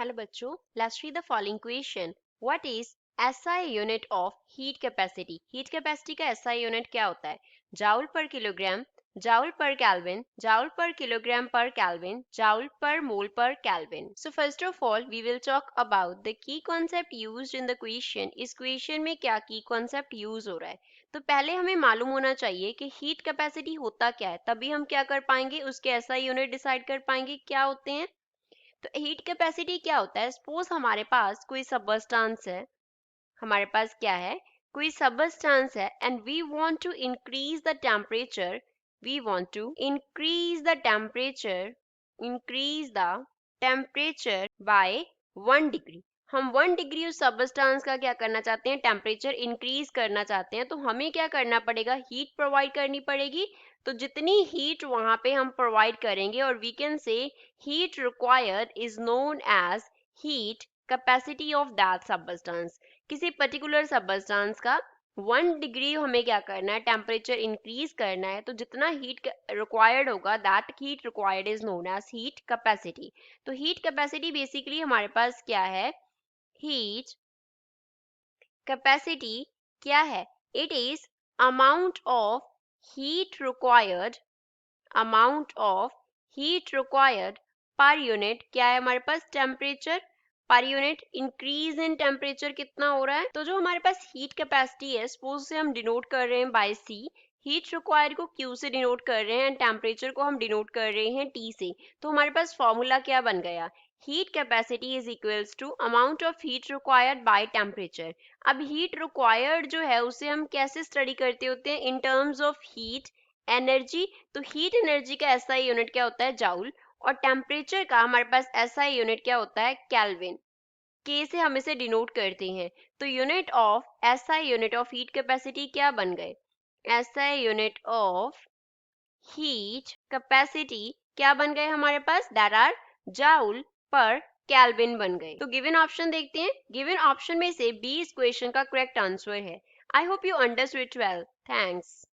Hello बच्चों, let's read the following question. What is SI unit of heat capacity? Heat capacity का SI unit क्या होता है? Joule per kilogram, joule per Kelvin, joule per kilogram per Kelvin, joule per mole per Kelvin. So first of all, we will talk about the key concept used in the question. इस question में क्या key concept use हो रहा है? तो पहले हमें मालूम होना चाहिए कि हीट कैपेसिटी होता क्या है, तभी हम क्या कर पाएंगे, उसके SI यूनिट डिसाइड कर पाएंगे क्या होते हैं। तो हीट कैपेसिटी क्या होता है? सपोज हमारे पास कोई सबस्टेंस है, हमारे पास क्या है, कोई सबस्टेंस है and we want to increase the temperature, we want to increase the temperature by 1 degree. हम 1 डिग्री उस सबस्टेंस का क्या करना चाहते हैं, टेम्परेचर इंक्रीज करना चाहते हैं। तो हमें क्या करना पड़ेगा, हीट प्रोवाइड करनी पड़ेगी। तो जितनी हीट वहां पे हम प्रोवाइड करेंगे, और we can say heat required is known as heat capacity of that substance. किसी पर्टिकुलर सबस्टेंस का 1 डिग्री हमें क्या करना है, टेम्परेचर इंक्रीज करना है। तो जितना हीट रिक्वायर्ड होगा, that heat required is known as heat capacity. तो हीट कैपेसिटी बेसिकली हमारे पास क्या है, हीट कैपेसिटी क्या है, it is amount of heat required, amount of heat required per unit, क्या है हमारे पास, temperature per unit. Increase in temperature कितना हो रहा है, तो जो हमारे पास हीट कैपेसिटी है, सपोज से हम डिनोट कर रहे हैं बाय सी, हीट रिक्वायर्ड को क्यू से डिनोट कर रहे हैं एंड टेम्परेचर को हम डिनोट कर रहे हैं टी से। तो हमारे पास फॉर्मूला क्या बन गया, heat capacity is equals to amount of heat required by temperature. अब हीट रिक्वायर्ड जो है उसे हम कैसे स्टडी करते होते हैं, in terms of heat energy. तो हीट एनर्जी का एसआई यूनिट क्या होता है, जाउल, और टेम्परेचर का हमारे पास एसआई यूनिट क्या होता है, केल्विन। के से हम इसे डिनोट करते हैं। तो unit of SI unit of heat capacity क्या बन गए, SI unit of heat capacity क्या बन गए हमारे पास, that are joule per kelvin बन गए। तो गिवन ऑप्शन देखते हैं, गिवन ऑप्शन में से बी इस क्वेश्चन का करेक्ट आंसर है। I hope you understood it well, thanks.